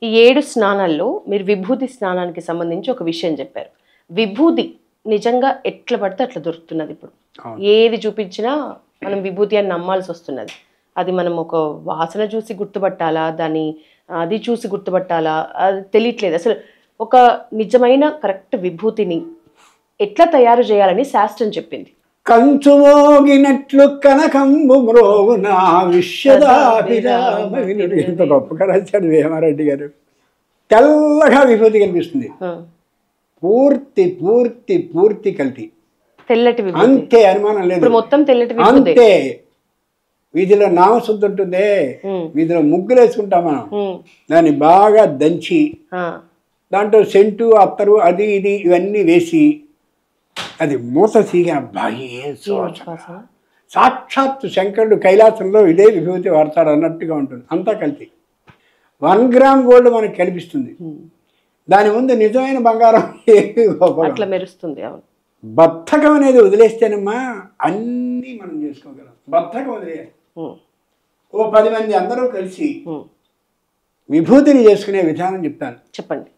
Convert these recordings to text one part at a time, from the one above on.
ఈ 7 స్నానాల్లో మీరు విభూతి స్నానానికి సంబంధించి ఒక విషయం చెప్పారు. విభూతి నిజంగా ఎట్లా పడితే అట్లా దొరుకుతున్నది ఇప్పుడు. ఏది చూపించినా మనం విభూతి అని నమ్మాల్సి వస్తున్నది. అది మనం ఒక వాసన చూసి గుర్తుపట్టాలా, దాన్ని అది చూసి గుర్తుపట్టాలా, అది తెలియట్లేదు. అసలు ఒక నిజమైన కరెక్ట్ విభూతిని ఎట్లా తయారు చేయాలని శాస్త్రం చెప్పింది. కంచుమోగినట్లు కనకంబు మ్రోగున విశ్వదాభిరామ వినుడు. ఎంత గొప్పగా రాశాడు వేమారెడ్డి గారు. తెల్లగా విభూతి కనిపిస్తుంది, పూర్తి పూర్తి పూర్తి కల్తీ, తెల్లటి విభూతి, అంతే, అనుమానం లేదు. మొత్తం తెల్లటి విభూతి అంతే. వీధిలో నామశుద్ధి ఉంటుంది, వీధిలో ముగ్గులు వేసుకుంటాం మనం, దాన్ని బాగా దంచి దాంట్లో సెంటు అత్తరు అది ఇది ఇవన్నీ వేసి అది మూత తీగ బాగా సాక్షాత్తు శంకరుడు కైలాసంలో ఇదే విభూతి వాడతాడు అన్నట్టుగా ఉంటుంది. అంతా కలిపి 1 గ్రామ్ గోల్డ్ మనకు కనిపిస్తుంది. దాని ముందు నిజమైన బంగారం అట్లా మెరుస్తుంది. బద్ధకం అనేది వదిలేస్తేనమ్మా అన్నీ మనం చేసుకోగలం. బద్ధకం వదిలేయాలి. ఓ 10 మంది అందరూ కలిసి విభూతిని చేసుకునే విధానం చెప్తాను. చెప్పండి.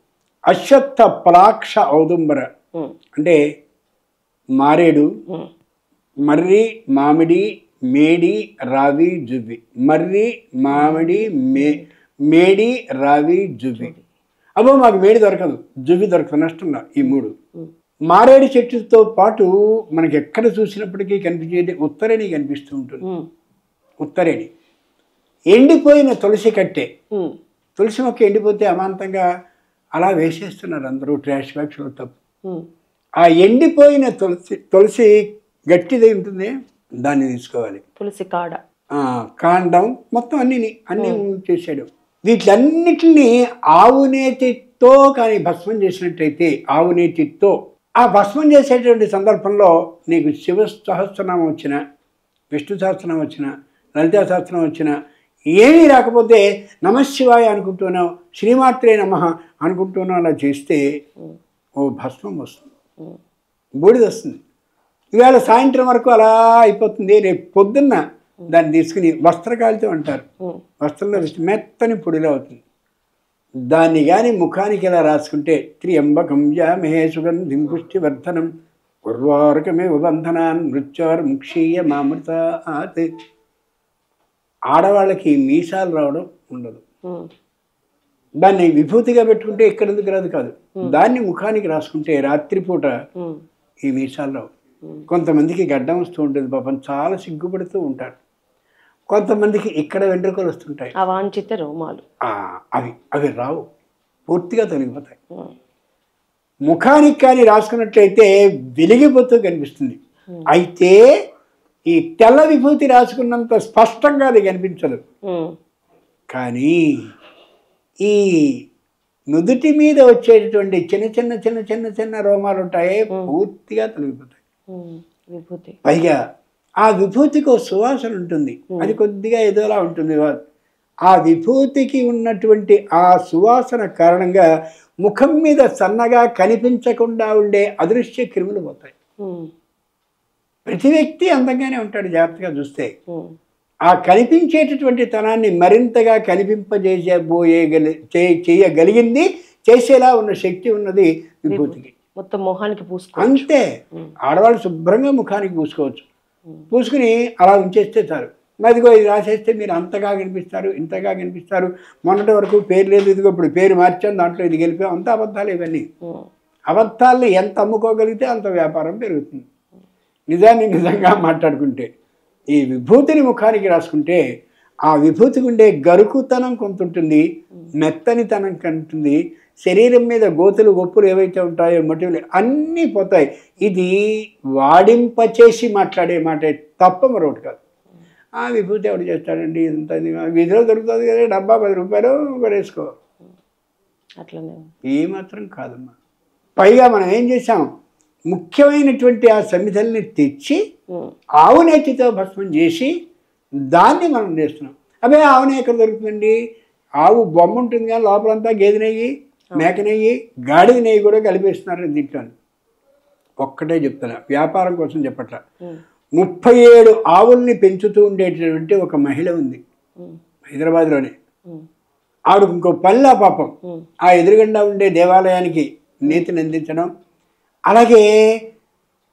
అశ్వత్థ పలాక్ష ఔదుంబర అంటే మారేడు, మర్రి, మామిడి, మేడి, రావి, జువ్వి. మర్రి, మామిడి, మేడి, రావి, జువ్వి. అబ్బో మాకు మేడి దొరకదు, జువ్వి దొరకదు, నష్టంగా ఈ 3. మారేడు చెట్టుతో పాటు మనకి ఎక్కడ చూసినప్పటికీ కనిపించేది ఉత్తరేణి కనిపిస్తూ ఉంటుంది. ఉత్తరేణి, ఎండిపోయిన తులసి కట్టే. తులసి మొక్క ఎండిపోతే అమాంతంగా అలా వేసేస్తున్నారు అందరూ, ట్రాష్ బ్యాగ్స్లో తప్పు. ఆ ఎండిపోయిన తులసి గట్టిది ఉంటుంది, దాన్ని తీసుకోవాలి. తులసి కాడ, కాండం మొత్తం అన్ని చేశాడు. వీటిలన్నిటిని ఆవు నేతితో కానీ భస్మం చేసినట్టయితే, ఆవు నేతితో ఆ భస్మం చేసేటువంటి సందర్భంలో నీకు శివ సహస్రనామం వచ్చిన, విష్ణు సహస్రనామం వచ్చిన, లలితా సహస్రనామం వచ్చిన ఏమీ రాకపోతే నమశివాయ అనుకుంటున్నావు, శ్రీమాత్రే నమః అనుకుంటున్నావు, అలా చేస్తే ఓ భస్మం వస్తుంది, బూడిద వస్తుంది. ఇవాళ సాయంత్రం వరకు అలా అయిపోతుంది. రేపు పొద్దున్న దాన్ని తీసుకుని వస్త్రకాలితో అంటారు, వస్త్రంలో వేసి మెత్తని పొడిలో అవుతుంది. దాన్ని కానీ ముఖానికి ఇలా రాసుకుంటే త్ర్యంబకం యామహే సుగంధిం పుష్టివర్ధనం ఉర్వారుకమే బంధనాన్ మృత్యోర్ ముక్షీయ మామృతాత్. ఆడవాళ్ళకి మీసాలు రావడం ఉండదు. దాన్ని విభూతిగా పెట్టుకుంటే ఎక్కడెందుకు రాదు కాదు, దాన్ని ముఖానికి రాసుకుంటే రాత్రిపూట ఈ మీసాల్లో. కొంతమందికి గడ్డం వస్తూ ఉంటుంది, పాపం చాలా సిగ్గుపడుతూ ఉంటారు. కొంతమందికి ఇక్కడ వెంట్రుకలు వస్తుంటాయి, అవాంఛిత రోమాలు, అవి రావు, పూర్తిగా తొలగిపోతాయి. ముఖానికి కానీ రాసుకున్నట్లయితే వెలిగిపోతూ కనిపిస్తుంది. అయితే ఈ తెల్ల విభూతి రాసుకున్నంత స్పష్టంగా అది కనిపించదు. కానీ ఈ నుదుటి మీద వచ్చేటటువంటి చిన్న చిన్న చిన్న చిన్న చిన్న రోమాలు ఉంటాయి, పూర్తిగా తొలగిపోతాయి. పైగా ఆ విభూతికి ఒక సువాసన ఉంటుంది, అది కొద్దిగా ఏదోలా ఉంటుంది. ఆ విభూతికి ఉన్నటువంటి ఆ సువాసన కారణంగా ముఖం మీద సన్నగా కనిపించకుండా ఉండే అదృశ్య క్రిములు పోతాయి. ప్రతి వ్యక్తి అందంగానే ఉంటాడు జాగ్రత్తగా చూస్తే. ఆ కనిపించేటటువంటి తనాన్ని మరింతగా చేయగలిగింది, చేసేలా ఉన్న శక్తి ఉన్నది విభూతికి. మొత్తం మొహానికి పూసుకో అంతే. ఆడవాళ్ళు శుభ్రంగా ముఖానికి పూసుకోవచ్చు, పూసుకుని అలా ఉంచేస్తే చాలు. అదిగో ఇది రాసేస్తే మీరు అంతగా కనిపిస్తారు, ఇంతగా కనిపిస్తారు. మొన్నటి వరకు పేరు లేదు, ఇదిగో ఇప్పుడు పేరు మార్చాం, దాంట్లో ఇది గెలిపాం. అంత అబద్ధాలు ఇవన్నీ. అబద్ధాలని ఎంత అమ్ముకోగలిగితే అంత వ్యాపారం పెరుగుతుంది. నిజాన్ని నిజంగా మాట్లాడుకుంటే ఈ విభూతిని ముఖానికి రాసుకుంటే ఆ విభూతికి ఉండే గరుకుతనం కొంత ఉంటుంది, మెత్తనితనం కంటుంది. శరీరం మీద గోతులు గొప్పులు ఏవైతే ఉంటాయో మొటివులు అన్నీ పోతాయి. ఇది వాడింపచేసి మాట్లాడే మాట తప్ప మరొకటి కాదు. ఆ విభూతి ఎవడు చేస్తాడండి, ఇంత వీధిలో దొరుకుతుంది కదా, డబ్బా 10 రూపాయలు వేసుకో, అట్లనే ఏమాత్రం కాదమ్మా. పైగా మనం ఏం చేసాం, ముఖ్యమైనటువంటి ఆ సమిధల్ని తెచ్చి ఆవు నేతితో భస్మం చేసి దాన్ని మనం చేస్తున్నాం. అదే ఆవు నెయ్యి ఎక్కడ దొరుకుతుందండి? ఆవు బొమ్మ ఉంటుంది కానీ లోపలంతా గేదె నెయ్యి, మేక నెయ్యి, గాడిద నెయ్యి కూడా కలిపేస్తున్నారు దీంట్లో. ఒక్కటే చెప్తున్నా, వ్యాపారం కోసం చెప్పట్లా. 37 ఆవుల్ని పెంచుతూ ఉండేటటువంటి ఒక మహిళ ఉంది హైదరాబాద్లోనే. ఆవిడకు ఇంకో పనిలా పాపం ఆ ఎదురుగుండా ఉండే దేవాలయానికి నేతిని అందించడం. అలాగే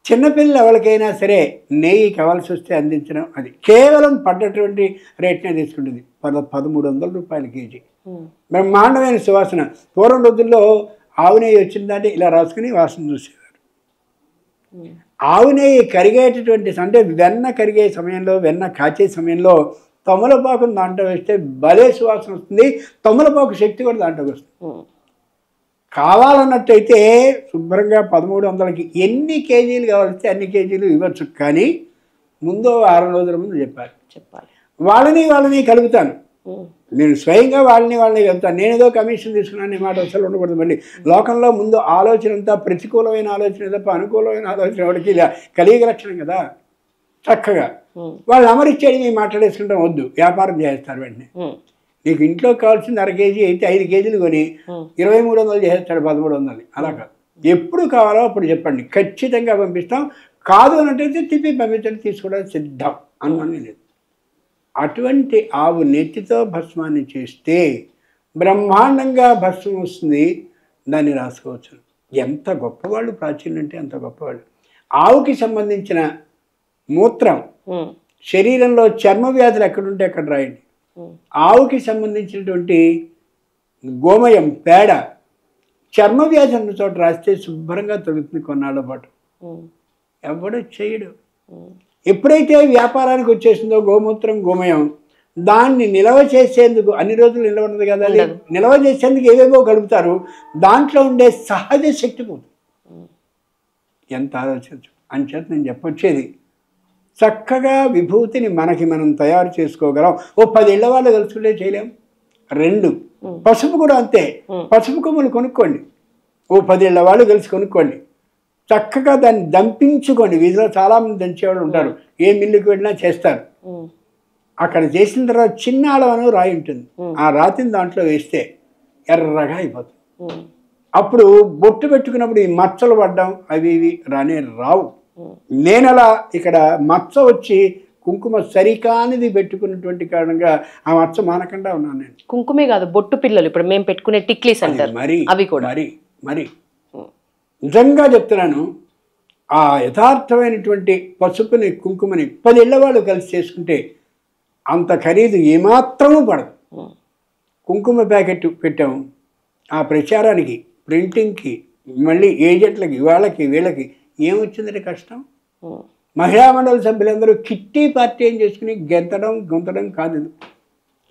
చిన్నపిల్లలు ఎవరికైనా సరే నెయ్యి కావాల్సి వస్తే అందించడం. అది కేవలం పడ్డటువంటి రేట్నే తీసుకుంటుంది. 1300 రూపాయలు కేజీ. బ్రహ్మాండమైన సువాసన. పూర్వం రోజుల్లో ఆవు నెయ్యి వచ్చిందంటే ఇలా రాసుకుని వాసన చూసేవారు. ఆవు నెయ్యి కరిగేటటువంటి అంటే వెన్న కరిగే సమయంలో, వెన్న కాచే సమయంలో తమలపాకును దాంట్లో వేస్తే భలే సువాసన వస్తుంది. తమలపాకు శక్తి కూడా దాంట్లోకి వస్తుంది. కావాలన్నట్టయితే శుభ్రంగా 1300కి ఎన్ని కేజీలు కావాలిస్తే అన్ని కేజీలు ఇవ్వచ్చు. కానీ ముందు 6 రోజుల ముందు చెప్పాలి. వాళ్ళని కలుపుతాను. నేను స్వయంగా వాళ్ళని కలుపుతాను. నేనేదో కమిషన్ తీసుకున్నాను మాట అసలు ఉండకూడదు. మళ్ళీ లోకంలో ముందు ఆలోచన అంతా ప్రతికూలమైన ఆలోచన తప్ప అనుకూలమైన ఆలోచన వాడికి ఇలా కలిగ లక్షణం కదా. చక్కగా వాళ్ళు అమరిచ్చేది మేము మాట్లాడేసుకుంటాం వద్దు, వ్యాపారం చేస్తారు వెంటనే. నీకు ఇంట్లో కావాల్సింది 1/2 కేజీ అయితే 5 కేజీలు కొని 2300 చేసేస్తాడు 1300. అలా కాదు, ఎప్పుడు కావాలో అప్పుడు చెప్పండి, ఖచ్చితంగా పంపిస్తాం. కాదు అన్నట్టయితే తిప్పి పంపించండి, తీసుకోవడానికి సిద్ధం అనుమానం లేదు. అటువంటి ఆవు నెత్తితో భస్మాన్ని చేస్తే బ్రహ్మాండంగా భస్మం వస్తుంది. దాన్ని రాసుకోవచ్చు. ఎంత గొప్పవాళ్ళు ప్రాచీనులు అంటే అంత గొప్పవాళ్ళు. ఆవుకి సంబంధించిన మూత్రం శరీరంలో చర్మ వ్యాధులు ఎక్కడుంటే అక్కడ రాయండి. ఆవుకి సంబంధించినటువంటి గోమయం పేడ చర్మ వ్యాధి అన్న చోట రాస్తే శుభ్రంగా తొలుగుతుంది కొన్నాళ్ళ పాటు. ఎవడు చేయడు. ఎప్పుడైతే వ్యాపారానికి వచ్చేసిందో గోమూత్రం గోమయం, దాన్ని నిల్వ చేసేందుకు అన్ని రోజులు నిల్వ ఉండదు కదా, అది నిల్వ చేసేందుకు ఏవేవో గడుపుతారు. దాంట్లో ఉండే సహజ శక్తి పోతుంది. ఎంత ఆలోచించు. అంచేత నేను చెప్పొచ్చేది, చక్కగా విభూతిని మనకి మనం తయారు చేసుకోగలం. ఓ 10 ఏళ్ల వాళ్ళు కలుసుకుంటే చేయలేం. 2 పసుపు కూడా అంతే. పసుపు కొమ్ములు కొనుక్కోండి. ఓ 10 ఏళ్ల వాళ్ళు కలిసి కొనుక్కోండి. చక్కగా దాన్ని దంపించుకోండి. వీధిలో చాలామంది దంచేవాళ్ళు ఉంటారు. ఏ మిల్లుకి వెళ్ళినా చేస్తారు. అక్కడ చేసిన తర్వాత చిన్న అలవను రాయి ఉంటుంది. ఆ రాతిని దాంట్లో వేస్తే ఎర్రగా అయిపోతుంది. అప్పుడు బొట్టు పెట్టుకున్నప్పుడు ఈ మచ్చలు పడ్డం అవి ఇవి రానే రావు. నేను అలా ఇక్కడ మచ్చ వచ్చి కుంకుమ సరికానిది పెట్టుకున్నటువంటి కారణంగా ఆ మచ్చ మానకుండా ఉన్నాను నేను. కుంకుమే కాదు, బొట్టు పిల్లలు ఇప్పుడు మేము పెట్టుకునే టిక్లీస్ అంటారు, మరి అవి కూడా మరి నిజంగా చెప్తున్నాను. ఆ యథార్థమైనటువంటి పసుపుని కుంకుమని 10 ఏళ్ల వాళ్ళు కలిసి చేసుకుంటే అంత ఖరీదు ఏమాత్రమూ పడదు. కుంకుమ ప్యాకెట్ పెట్టాము. ఆ ప్రచారానికి, ప్రింటింగ్కి, మళ్ళీ ఏజెంట్లకి, వాళ్ళకి వీళ్ళకి ఏమొచ్చిందంటే కష్టం. మహిళా మండలి సభ్యులందరూ కిట్టి పార్టీ ఏం చేసుకుని గొంతడం కాదు.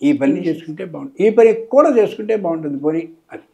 ఈ పని చేసుకుంటే బాగుంటుంది, ఈ పని కూడా చేసుకుంటే బాగుంటుంది పోనీ అది.